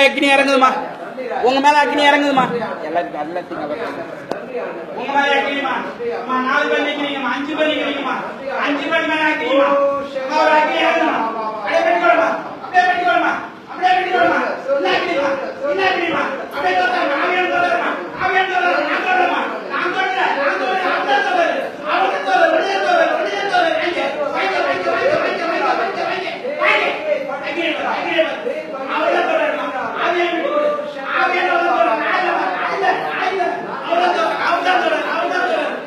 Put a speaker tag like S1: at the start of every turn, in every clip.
S1: அக்னி இறங்குதுமா, உங்க மேல அக்னி இறங்குதுமா. எல்லாத்தையும் உங்க மேல அக்னிமா. 4 பேர் நிக்கிறீங்கம்மா, 5 பேர் நிக்கிறீங்கம்மா, 5 பேர் மேல அக்னிமா. அக்னி இறங்குமா. அப்படியே பெட்டிக்கோமா, அப்படியே பெட்டிக்கோமா, அப்படியே பெட்டிக்கோமா. என்ன அக்னிமா, என்ன அக்னிமா. அப்படியே தோறமா, ஆவியான தோறமா, ஆவியான தோறமா. நான் தோறமா, நான் தோறல, நான் தோறல, அவன் தோறல, அவன் தோறல, ஒளிய தோறல, ஒளிய தோறல. வாங்க வாங்க வாங்க வாங்க வாங்க வாங்க வாங்க வாங்க. அக்னி அக்னி அவள தோறமா, ஆவியான தோறல, ஆவியான தோறல.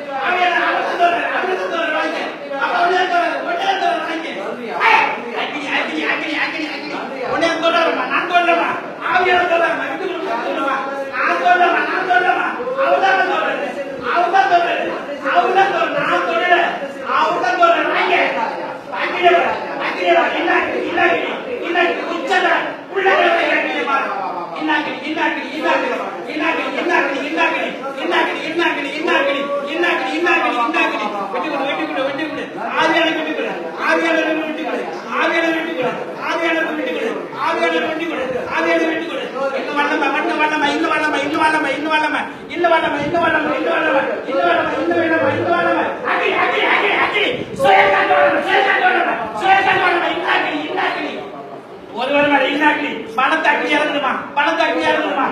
S1: பணத்தாக்கி இறங்குமா, பணத்தாக்கி இறங்குமா.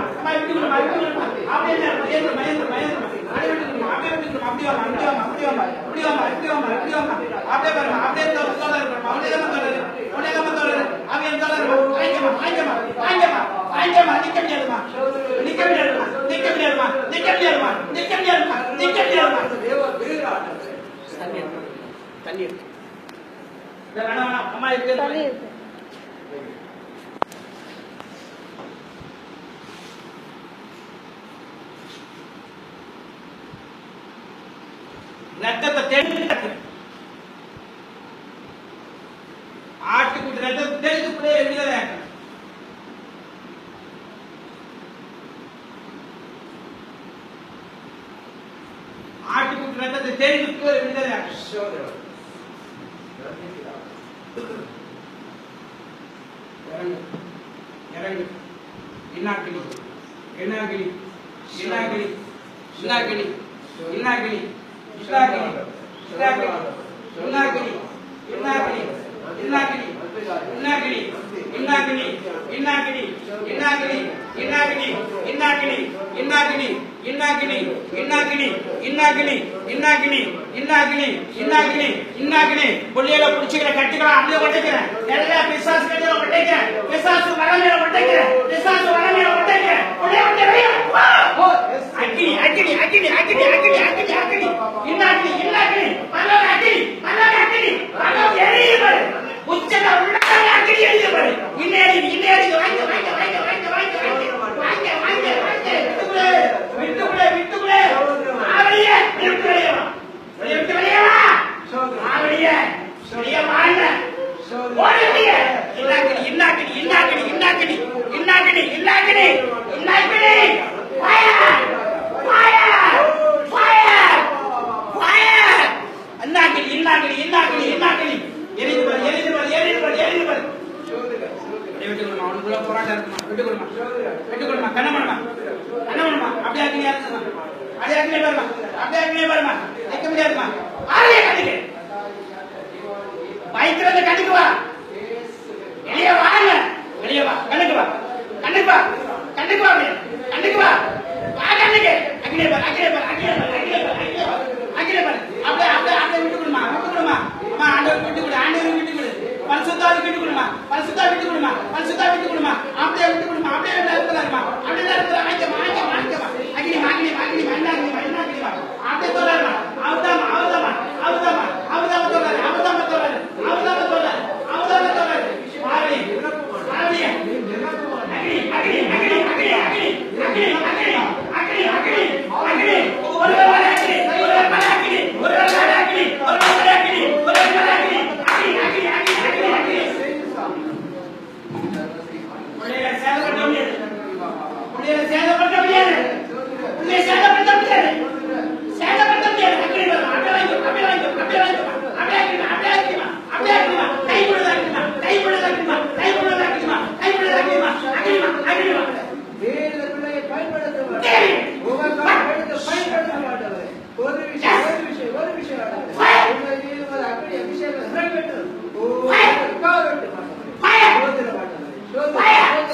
S1: ரத்தத்தை தேடி ஆட்டுக்குட்டி ரத்தத்தை தெரிஞ்சுக்கிட்டே விடுதலை. ஆட்டுக்குட்டி ரத்தத்தை தெரிஞ்சுக்கிட்டே விடுதலை. இறங்கு இன்னாக்கினி இன்னாக்கினி இன்னாக்கினி இன்னாக்கினி இன்னாக்கினி புள்ளியில புடிச்சுக்கிற கட்டிக்கலாம், அப்படியே ஒட்டைக்கிறேன். எல்லா பிசாசு கட்டியில ஒட்டைக்கிறேன், பிசாசு வரமையில ஒட்டைக்கிறேன், பிசாசு வரமையில ஒட்டைக்கிறேன். அக்கினி அக்கினி அக்கினி அக்கினி அக்கினி அக்கினி அக்கினி இன்னாக்கினி இன்னாக்கினி மலர் அக்கினி மலர் அக்கினி மலர் எரியுது. உச்சத உள்ளாக அக்கினி எரியுது. இன்னேடி இன்னேடி வாங்க வாங்க வாங்க வாங்க வாங்க வாங்க வாங்க வாங்க விட்டுக்குளே விட்டுக்குளே ஆவலியே விட்டுக்குளே விட்டுக்குளே ஆவலியே வெளியே வாங்க ஓடியே. இன்னாக்கினி இன்னாக்கினி இன்னாக்கினி இன்னாக்கினி இன்னாக்கினி இன்னாக்கினி இன்னாக்கினி fire fire fire fire. இன்னாக்கினி இன்னாக்கினி இன்னாக்கினி இன்னாக்கினி எரிந்து பாரு எரிந்து பாரு எரிந்து பாரு எரிந்து பாரு. விட்டுக்குமா, அவனுக்குள்ள போராட்டம் இருக்குமா. விட்டுக்குமா விட்டுக்குமா, கண்ணமணமா கண்ணமணமா. அப்படியே அக்கினியா இருக்குமா, அப்படியே அக்கினியே பாருமா, அப்படியே அக்கினியே பாருமா. நிக்க முடியாதுமா. ஆளையே கண்டிக்கு பைக்கிறத கண்டிக்கு வா. வெளியே வாங்க, வெளியே வா. கண்ணுக்கு வா, கண்ணுக்கு வா, கண்ணுக்கு வா, கண்ணுக்கு வா, வா கண்ணுக்கு. அக்கினியே பாரு அக்கினியே பாரு அக்கினியே பாரு அக்கினியே பாரு அக்கினியே பாரு. அப்படியே அப்படியே அப்படியே விட்டு கொடுமா விட்டு கொடுமா. அம்மா ஆண்டவர் விட்டு கொடு, ஆண்டவர் விட்டு கொடு. பரிசுத்தாவி விட்டு கொடுமா, பரிசுத்தாவி விட்டு கொடுமா, பரிசுத்தாவி விட்டு கொடுமா. அப்படியே விட்டு கொடுமா, அப்படியே இருக்குதாருமா, அப்படியே இருக்குதா. வாங்கிக்கமா வாங்கிக்கமா வாங்கிக்கமா. அக்கினி வாங்கினி வாங்கினி மண்ணாகினி மண்ணாகினி வா. அப்படியே தோறாருமா, அவதாமா அவதாமா அவதாமா அவதாமா தோறாரு, அவதாமா தோறாரு, அவதாமா தோறாரு, அவதாமா தோறாரு. மாறி மாறி அக்கினி அக்கினி அக்கினி அக்கினி அக்கினி அக்கினி அக்கினி அக்கினி அக்கினி அக்கினி ஒரு வேளை அக்கினி ஒரு வேளை அக்கினி ஒரு வேளை அக்கினி ஒரு வேளை அக்கினி ஒரு வேளை அக்கினி அக்கினி அக்கினி அக்கினி அக்கினி அக்கினி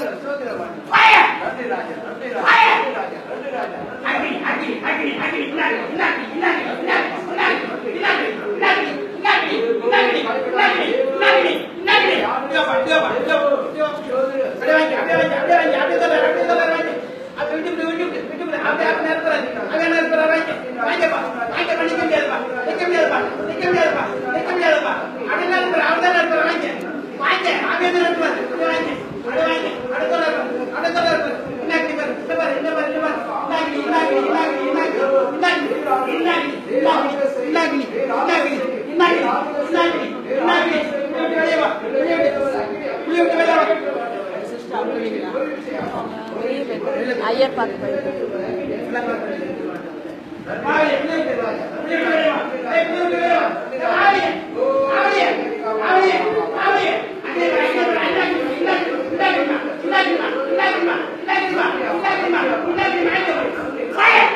S1: Fire!
S2: நன்றி ராஜா, நன்றி ராஜா,
S1: Fire!
S2: நன்றி ராஜா, நன்றி ராஜா.
S1: அக்னி, அக்னி, அக்னி, அக்னி, இன்னாகி, இன்னாகி, இன்னாகி, இன்னாகி, இன்னாகி, இன்னாகி, இன்னாகி, இன்னாகி, இன்னாகி, இன்னாகி, இன்னாகி, இன்னாகி. இதோப்பா, இதோப்பா, இதோப்பா, இதோப்பா. அப்படியே வாங்கி, அப்படியே வாங்கி, அப்படியே வாங்கி, அப்படியே தள்ளாரு, அப்படியே தள்ளாரு, வாங்கி. அது விட்டு விடு, விட்டு விடு, விட்டு விடு. அப்படியே அப்படியே நிறுத்துறாரு. அப்படியே நிறுத்துறாரு, வாங்கி. வாங்கிப்பா, வாங்கிப்பா, நிக்க முடியாதுப்பா, நிக்க முடியாதுப்பா, நிக்க முடியாதுப்பா, நிக்க முடியாதுப்பா. அப்படியே நிறுத்துறாரு, அப்படியே நிறுத்துறாரு, வாங்கி. வாங்கி, அப்படியே நிறுத்துறாரு, அப்படியே வாங்கி. அப்படியே வாங்கி, அப்படியே தள்ளாரு, அப்படியே தள்ளாரு. இன்னாகி பாரு, இந்த பாரு, இந்த பாரு, இந்த பாரு. இன்னாகி, இன்னாகி, இன்னாகி, இன்னாகி, இன்னாகி, இன்னாகி, இன்னாகி, இன்னாகி, இன்னாகி, இன்னாகி, இன்னாகி. வெளியே வா, வெளியே விடு, வெளியே விட்டு வெளியே வா.
S3: ஐயர் பார்க்க போயிட்டு
S1: ஆவியே, வெளியே விட்டு வெளியே வா. ஏய், வெளியே விட்டு வெளியே வா. ஆவியே, ஆவியே, ஆவியே, ஆவியே. அங்கே வா, அங்கே வா, இன்னாகி, இன்னாகி, இன்னாகிமா, இன்னாகிமா, இன்னாகிமா, இன்னாகிமா, இன்னாகிமா, இன்னாகிமா, அங்கே வா. Fire!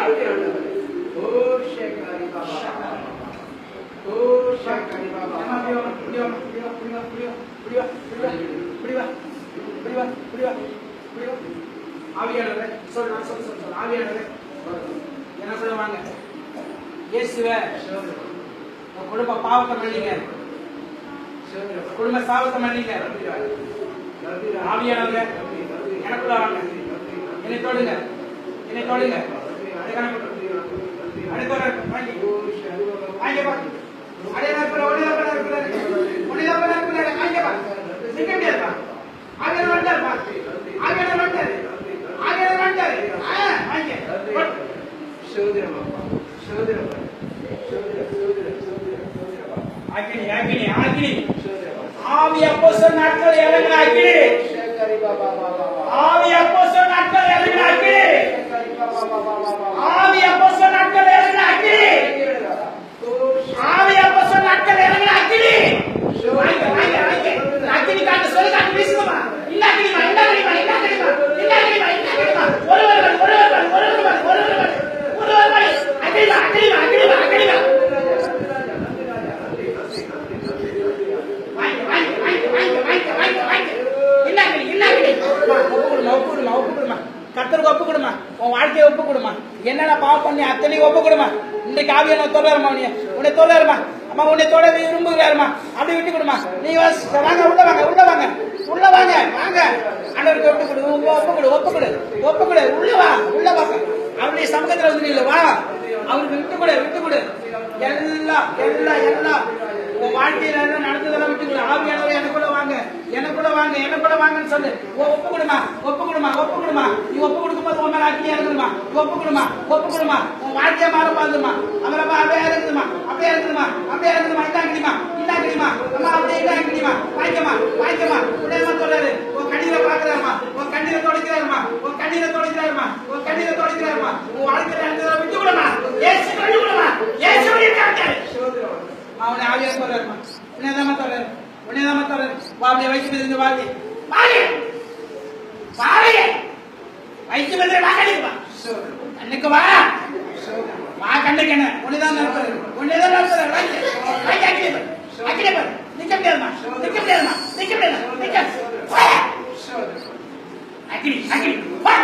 S1: என்ன சொல்லுவாங்க? இயேசுவே, உன் குடும்ப பாவத்தை மன்னிங்க, குடும்ப சாபத்தை மன்னிங்க. ஆவியானவரே, எனக்குள்ள வாங்க, என்னை தொடுங்க, என்னை தொடுங்க. ஆவி அப்போஸ்தலர் நாட்கள் இறங்கின அக்கினி, ஆவி அப்போஸ்தலர் நாட்கள் இறங்கின அக்கினி, ஆவி அப்போஸ்தலர் நாட்கள் இறங்கின அக்கினி, ஆவி அப்போஸ்தலர் நாட்கள் இறங்கின அக்கினி. வாங்க, வாங்க, வாங்க. அக்கினி காட்டு சொல்லி காட்டு வீசுமா. இன்னாகிமா, இன்னாகிமா, இன்னாகிமா, இன்னாகிமா, இன்னாகிமா. ஒருவர்கள், ஒருவர்கள், ஒருவர்கள், ஒருவர்கள், ஒருவர்கள். அக்கினிமா, அக்கினிமா, அக்கினிமா, அக்கினிமா. வாங்க, வாங்க, வாங்க, வாங்க, வாங்க, வாங்க, வாங்க. இன்னாகினி, இன்னாகினி. ஒப்புக்கொடுமா. கர்த்தருக்கு ஒப்பு கொடுமா, உன் வாழ்க்கையை ஒப்பு கொடுமா. என்னென்ன பாவம் பண்ணி அத்தனையும் ஒப்பு கொடுமா. இன்றைக்கு ஆவியான தொடாருமா, உன்னை தொடாருமா, அம்மா உன்னை தொட விரும்புகிறாருமா. அப்படி விட்டு கொடுமா. நீ வாங்க, உள்ள வாங்க, உள்ள வாங்க, உள்ள வாங்க, வாங்க. ஆண்டவருக்கு ஒப்பு கொடு, ஒப்பு கொடு, ஒப்பு கொடு, ஒப்பு கொடு. உள்ள வா, உள்ள வாங்க. அவருடைய சமூகத்துல வந்து இல்ல வா, அவருக்கு விட்டு கொடு, விட்டு கொடு. எல்லாம் எல்லாம் எல்லாம் உன் வாழ்க்கையில எல்லாம் நடந்ததெல்லாம் விட்டு கொடு. ஆவியானவரே, எனக்குள்ள வாங்க, எனக்குள்ள வாங்க, எனக்குள்ள வாங்கன்னு சொல்லு. ஒப்பு கொடுமா, ஒப்பு கொடுமா, ஒப்பு கொடுமா. நீ ஒப்பு கொடுக்கும்போது உன் மேல அக்கினியா இருக்குதுமா. ஒப்பு கொடுமா, ஒப்பு கொடுமா. உன் வாழ்க்கைய மாற பாதுமா. அவரப்பா அப்படியே இருக்குதுமா, அப்படியே இருக்குதுமா, அப்படியே இருக்குதுமா. இன்னாகினிமா, இன்னாகினிமா, அம்மா அப்படியே இன்னாகினிமா. வாங்கிக்கமா, வாங்கிக்கமா. உடனே சொல்றாரு, உன் கண்ணீரை பாக்குறாருமா, உன் கண்ணீரை தொடக்கிறாருமா, உன் கண்ணீரை தொடக்கிறாருமா, உன் கண்ணீரை தொடக்கிறாருமா. உன் வாழ்க்கையில நடந்ததெல்லாம் விட்டு கொடுமா. ஏசு விட்டு கொடுமா. ஏசு இருக்காங்க. அவனை ஆவியா சொல்றாருமா, உன்னதாம சொல்றாரு, உன்னதாம சொல்றாரு. வாவிய வைத்து இருந்து வாவி, வாவி, வாவி. வைத்து வந்து வாக்கடிப்பா. கண்ணுக்கு வா, வா கண்ணுக்கு என்ன? உன்னதான் நடத்துறாரு, உன்னதான் நடத்துறாரு. வாங்கி, வாங்கி அக்கினிப்பா, அக்கினிப்பா. நிக்க முடியாதுமா, நிக்க முடியாதுமா, நிக்க முடியாது, நிக்க. அக்கினி, அக்கினி, வா.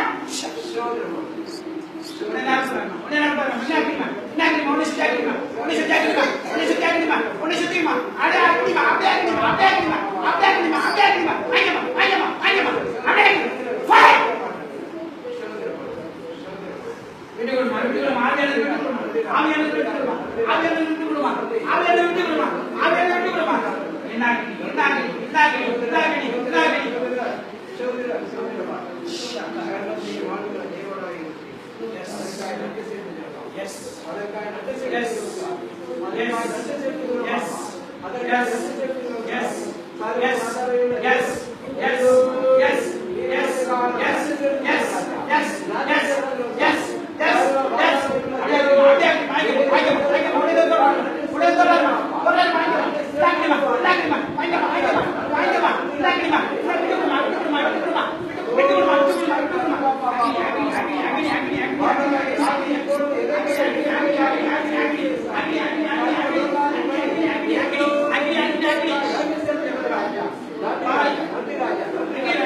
S1: உன்னை நடத்துறாருமா, உன்னை நடத்துறாருமா. இன்னாகினிமா, இன்னாகினிமா, உன்னை சுத்தியாகினிமா, உன்னை சுத்தியாகினிமா, உன்னை சுத்தியாகினிமா, உன்னை சுத்தியுமா. அப்படியே அக்கினிமா, அப்படியே அக்கினிமா, அப்படியே அக்கினிமா, அப்படியே அக்கினிமா, அப்படியே அக்கினிமா. வாங்கிக்கமா, வாங்கிக்கமா, வாங்கிக்கமா. அப்படியே அக்கினி. ஃபயர். விட்டு கொடுமா, விட்டு கொடுமா. ஆவியானவரை விட்டு கொடுமா, ஆவியானவரை விட்டு கொடுமா, ஆவியானவரை விட்டு கொடுமா, ஆவியானவரை விட்டு கொடுமா, ஆவியானவரை விட்டு கொடுமா. இன்னாகினி, இன்னாகினி, இன்னாகினி, இன்னாகினி, இன்னாகினி. Yes. Yes. Yes. Yes. Yes. Yes. Yes. Yes. Yes. Yes. Yes. Yes. Yes. Yes. Yes. Yes. Yes.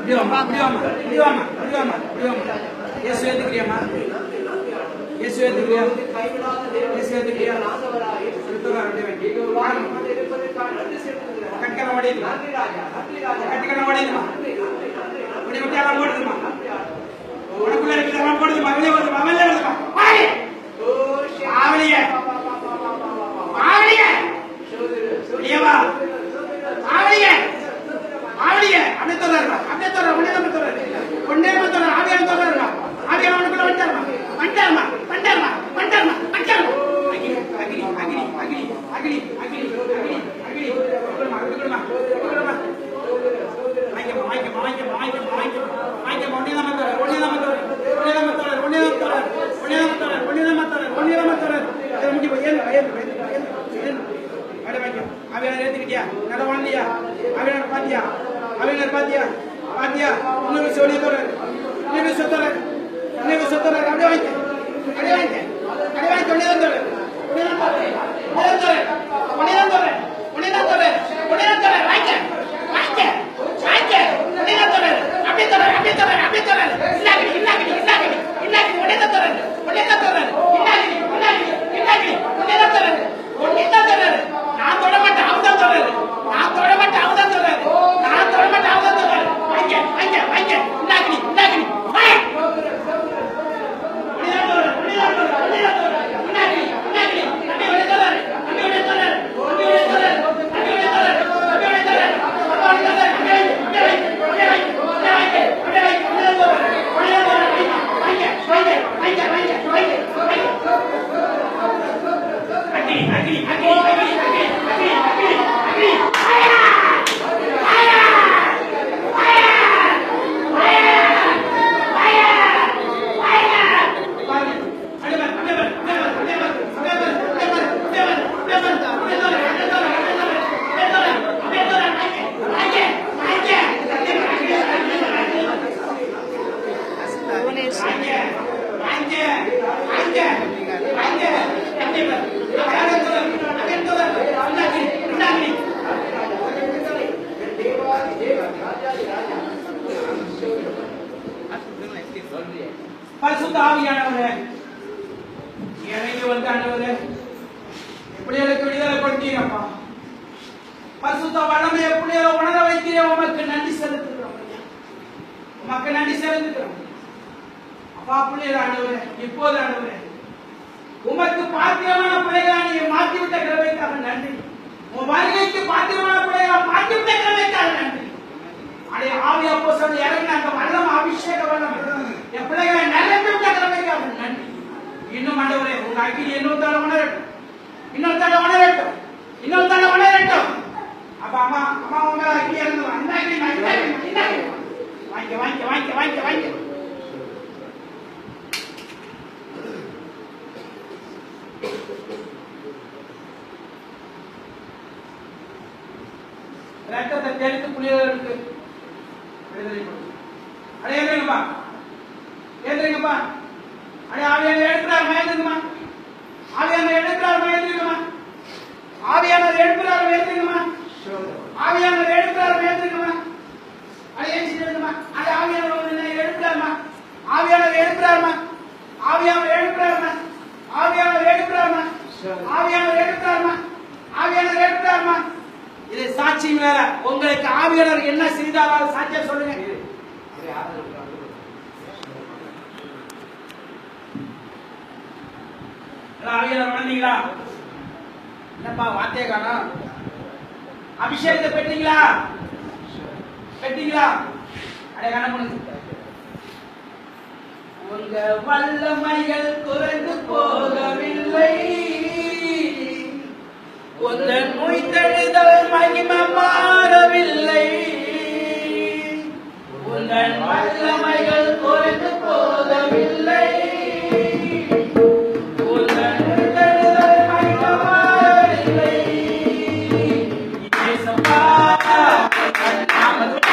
S1: முடியாமா முடியாமா முடியாமா முடியாமா முடியாமா இயேசு ஏத்துக்கிறியாமா இயேசு ஏத்துக்கிறியா இயேசு ஏத்துக்கிறியா கட்டண ஓடிடுமா கட்டண ஓடிடுமா உடைய விட்டியாலாம் போடுதுமா உனக்குள்ள இருக்கிறதெல்லாம் போடுதுமா வெளியே வருதுமா வெளியே வருதுமா ஆவலிய ஆவலிய வெளியவா ஆவலிய ஆவலிய அப்படியே தொடர்றா அப்படியே தொடர்றா ஒன்னே தொடர் ஆவியான தொடர்றா ஆவியான உனக்குள்ள வந்துட்டாருமா வந்துட்டாருமா வந்துட்டாருமா வந்துட்டாருமா வந்துட்டாருமா அகிலி அகிலி அகிலி அகிலி அகிலி அகிலி அகிலி அகிலி கொடுமா கொடுமா கொடுமா வாங்கிக்கமா வாங்கிக்கமா வாங்கிக்கமா வாங்கிக்கமா வாங்கிக்கமா ஒன்னே நம்ம தொடர் ஒன்னே நம்ம தொடர் ஒன்னே நம்ம தொடர் ஒன்னே நம்ம தொடர் ஒன்னே நம்ம தொடர் ஒன்னே நம்ம தொடர் ஒன்னே நம்ம தொடர் இத முடி போய் ஏன் அட வாங்கிக்கோ ஆவியான ஏத்துக்கிட்டியா நட வாண்டியா ஆவியான பாத்தியா ஆவியான பாத்தியா பாத்தியா இன்னொரு சோடி தொடர் இன்னொரு சொத்தர் இன்னொரு சொத்தர் அப்படியே வாங்கிக்கோ அப்படியே வாங்கிக்கோ அப்படியே வாங்கிக்கோ ஒன்னே நம்ம தொடர் ஒன்னே நம்ம தொடர் ஒன்னே நம்ம தொடர் ஒன்னே நம்ம தொடர் ஒன்னே நம்ம தொடர் வாங்கிக்கோ வாங்கிக்கோ வாங்கிக்கோ ஒன்னே நம்ம தொடர் அப்படியே தொடர் அப்படியே தொடர் அப்படியே தொடர் இல்லாகி இல்லாகி இல்லாகி இல்லாகி ஒன்னே நம்ம தொடர் ஒன்னே நம்ம தொடர் இல்லாகி இல்லாகி இல்லாகி ஒன்னே நம்ம தொடர் ஒன்னே நம்ம தொடர் நான் தொட மாட்டேன் அவதான் தொடர் நான் தொட மாட்டேன் அவதான் தொடர் நான் தொட மாட்டேன் அவதான் தொடர் வாங்கிக்கோ வாங்கிக்கோ வாங்கிக்கோ இல்லாகி இல்லாகி வாய் ஒன்னே நம்ம தொடர் ஒன்னே நம்ம தொடர் ஒன்னே நம்ம தொடர் இல்லாகி இல்லாகி அப்படியே ஒன்னே தொடர் அப்படியே ஒன்னே தொடர் அப்படியே ஒன்னே தொடர் அப்படியே ஒன்னே தொடர் அப்படியே ஒன்னே தொடர் பரிசுத்த ஆவியானவரே இறங்கி வந்து ஆண்டவரே எப்படி எனக்கு விடுதலை கொடுத்தீரப்பா பரிசுத்த வல்லமையை புள்ளியோ உணர வைக்கிறேன் உமக்கு நன்றி செலுத்துகிறோம் உமக்கு நன்றி செலுத்துகிறோம் அப்பா புள்ளியர் ஆண்டவரே இப்போது ஆண்டவரே உமக்கு பாத்திரமான பிள்ளைகளா நீ மாற்றிவிட்ட கிழமைக்காக நன்றி உன் வருகைக்கு பாத்திரமான பிள்ளைகளா மாற்றிவிட்ட கிழமைக்காக நன்றி அடே ஆவி அப்போஸ்தலர் இறங்கின அந்த வல்லம் அபிஷேக வல்லம் என் பிள்ளைகளை நிரப்பி விட்ட கிழமைக்காக நன்றி இன்னும் ஆண்டவரே உங்க அக்கினி இன்னொரு தடவை உணரட்டும் இன்னொரு தடவை உணரட்டும் இன்னொரு தடவை உணரட்டும் அப்ப அம்மா அம்மா உங்க அக்கினி இறந்து அந்த அக்கினி வாங்கிக்க வாங்கிக்க வாங்கிக்க வாங்கிக்க வாங்கிக்க ரத்தத்தை தெளித்து புளியதற்கு அடே ஏந்திரங்கப்பா ஏந்திரங்கப்பா அடே ஆவியானவர் எடுக்கிறார் மயந்துங்கம்மா ஆவியானவர் எடுக்கிறார் மயந்துங்கம்மா ஆவியானவர் எடுக்கிறார் மயந்துங்கம்மா ஆவியானவர் எடுக்கிறார் மயந்துங்கம்மா அடே ஏஞ்சிடுங்கம்மா அடே ஆவியானவர் எடுக்கிறார்மா ஆவியானவர் எடுக்கிறார்மா ஆவியானவர் எடுக்கிறார்மா ஆவியானவர் எடுக்கிறார்மா ஆவியானவர் எடுக்கிறார்மா ஆவியானவர் எடுக்கிறார்மா இது சாட்சி வேற உங்களுக்கு ஆவியானவர் என்ன செய்தாலும் சாட்சியா சொல்லுங்க ஆவியானவர் வந்தீங்களா என்னப்பா வார்த்தையை காணோம் அபிஷேகத்தை பெற்றீங்களா பெற்றீங்களா அடைய காண பண்ணுங்க உங்க வல்லமைகள் குறைந்து போகவில்லை உந்தன் உயிர்த்தெழுதல் மகிமை மாறவில்லை உந்தன் வல்லமைகள் குறைந்து போகவில்லை உந்தன் உயிர்த்தெழுதல் மகிமை மாறவில்லை இயேசுவா உந்தன் நாமத்தில்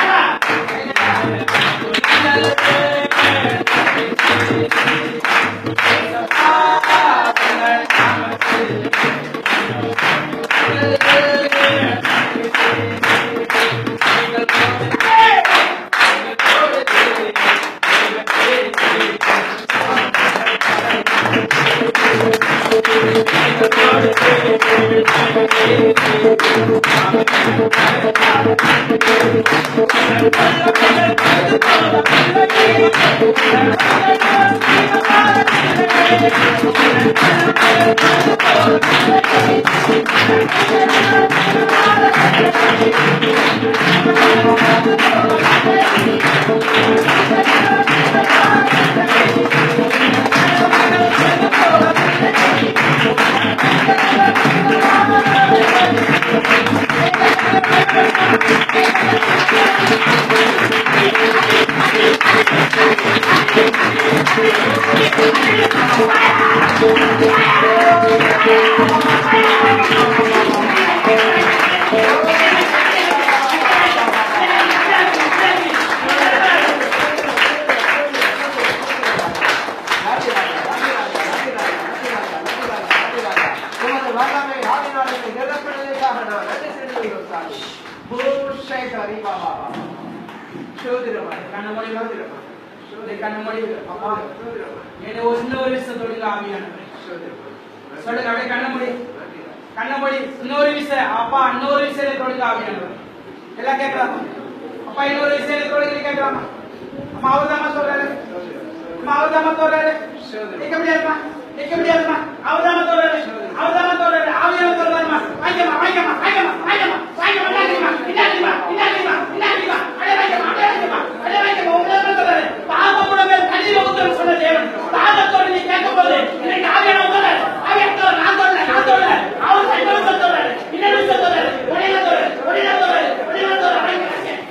S1: கண்ணபடி இன்னொரு விஷயம் அப்பா இன்னொரு விஷயத்தை தொழில் ஆவியானவர் எல்லாம் கேட்கலாமா? அப்பா இன்னொரு விஷயத்தை தொழில் கேட்கலாமா? அம்மா அவர்தாமா சொல்றாரு, அம்மா அவர்தாமா சொல்றாரு, நிக்க முடியாதுமா, நிக்க முடியாதுமா, அவர்தாமா சொல்றாரு, அவர்தாமா சொல்றாரு, ஆவியானவர் சொல்றாருமா, வாங்கிக்கமா, வாங்கிக்கமா, வாங்கிக்கமா, வாங்கிக்கமா, வாங்கிக்கமா, இன்னாடிமா, இன்னாடிமா, இன்னாடிமா, இன்னாடிமா, அடே வாங்கிக்கமா, அடே வாங்கிக்கமா, அடே வாங்கிக்கமா, உங்களை சொல்றாரு, பாவமுட மேல் கண்ணில் ஊத்தும் சொன்ன தேவன், பாவத்தோடு நீ கேட்கும்போது இன்னைக்கு ஆவியானவர் சொல்றாரு, ஆவியானவர் நான் சொல்றேன், நான் சொல்றேன், அவர் இன்னொரு சொல்றாரு, இன்னொரு சொல்றாரு, ஒரே சொல்றாரு, ஒரே சொல்றாரு, ஒரே சொல்றாரு,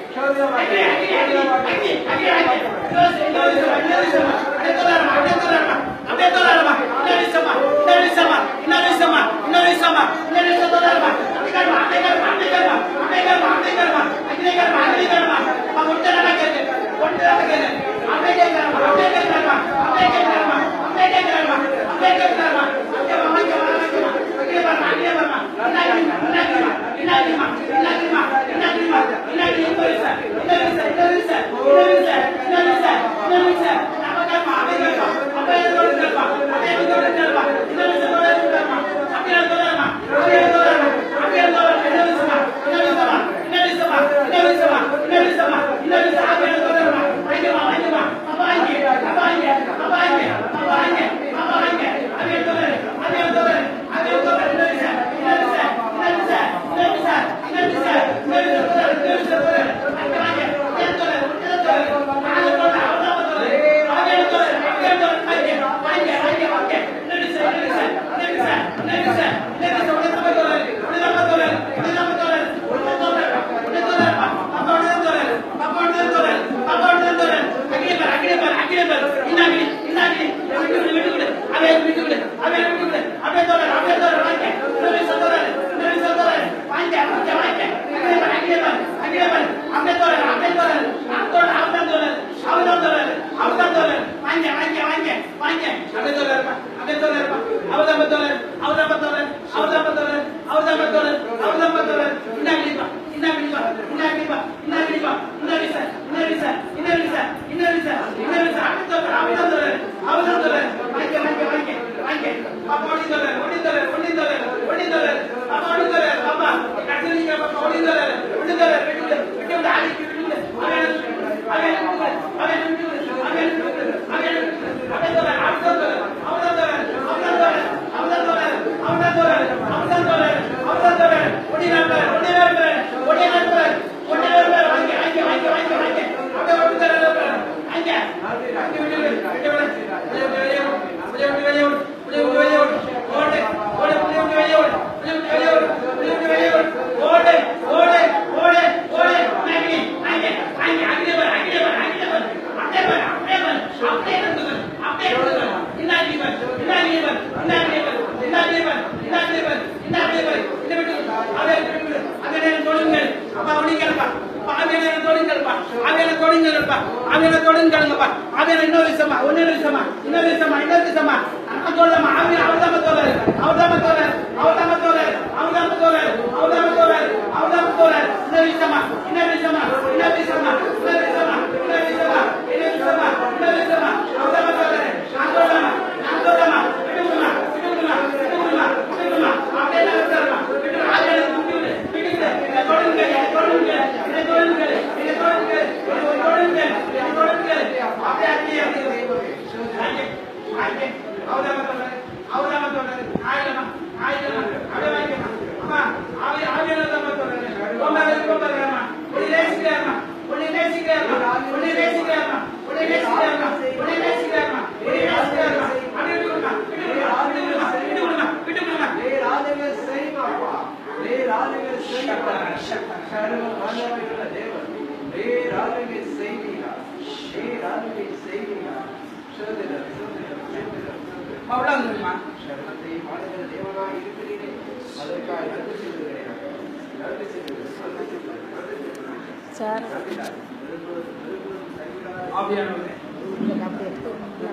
S3: சார்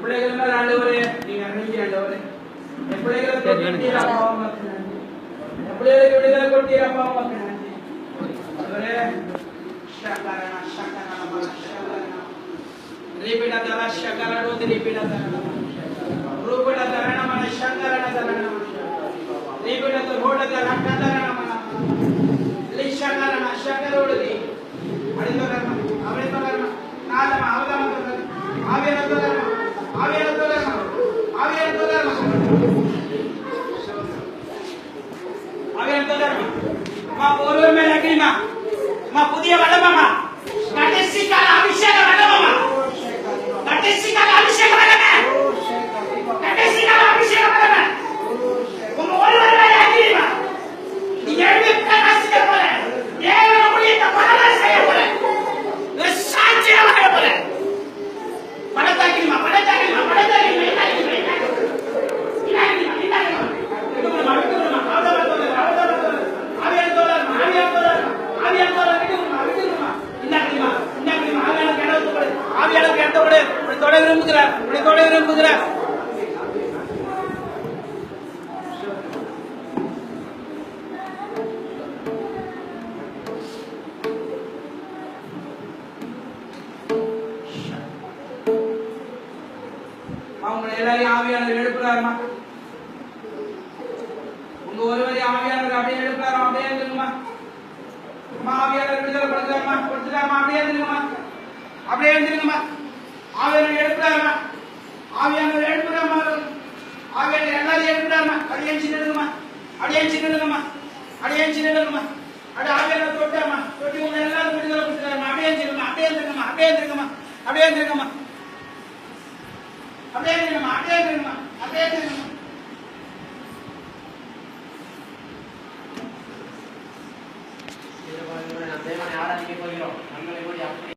S1: பிள்ளைகள் ஆண்டவரே நீங்க அன்னைக்கு ஆண்டவரே பிள்ளைகளுக்கு விடுதலை கொடுத்தீரப்பா உமக்கு நன்றி ஆண்டவரே ஷக்கரனா ஷக்கரனா ஷக்கரனா ரிபிடா தரா ஷக்கரனா ரிபிடா தரா ரூபடா தரனா மன ஷக்கரனா தரனா ரிபிடா தோட தரா கதரனா மன லிஷக்கரனா ஷக்கரோடி அடிதரனா அவரிதரனா நாலமா அவதரனா ஆவியரதரனா ஆவியரதரனா ஆவியரதரனா அம்மா ஒருவர் மேல அக்கிரிமா அம்மா புதிய வல்லமம்மா கடைசி கால அபிஷேக வல்லமம்மா கடைசி கால அபிஷேக வல்லமே கடைசி கால அபிஷேக வல்லமே உங்க ஒருவர் மேல அக்கிரிமா நீ எழுதி பிரகாசிக்க போற தேவன ஊழியத்தை பலனா செய்ய போற சாட்சியா வாழ போற பணத்தாக்கிரிமா பணத்தாக்கிரிமா பணத்தாக்கிரிமா விரும்புகிறார் அவங்க எல்லாரையும் ஆவியாளர் எழுப்புறாருமா உங்க ஒருவரை ஆவியாளர் அப்படியே எழுப்புறாரு அப்படியே இருந்துங்கம்மா ஆவியாளர் விடுதலை கொடுத்தாருமா கொடுத்துட்டாருமா அப்படியே இருந்துங்கம்மா அப்படியே இருந்துங்கம்மா ஆவியாளர் எழுப்புறாருமா ஆவியாளர் எழுப்புறாருமா ஆவியாளர் எல்லாரையும் எழுப்புறாருமா அடியேன் சின்னதுங்கம்மா அடியேன் சின்னதுங்கம்மா அடியேன் சின்னதுங்கம்மா அடி ஆவியாளர் தொட்டாருமா தொட்டி உங்க எல்லாரும் விடுதலை கொடுத்துட்டாருமா அப்படியே இருந்துங்கம்மா அப்படியே இருந்துங்கம்மா அப்படியே இருந்துங்கம்மா அப்படியே இருந்துங்கம்மா அப்படியே இருந்துங்கம்மா அப்படியே இருந்துங்கம்மா அப்படியே இருந்துங்கம்மா
S2: தேவனை ஆராதிக்க போகிறோம் நம்மளை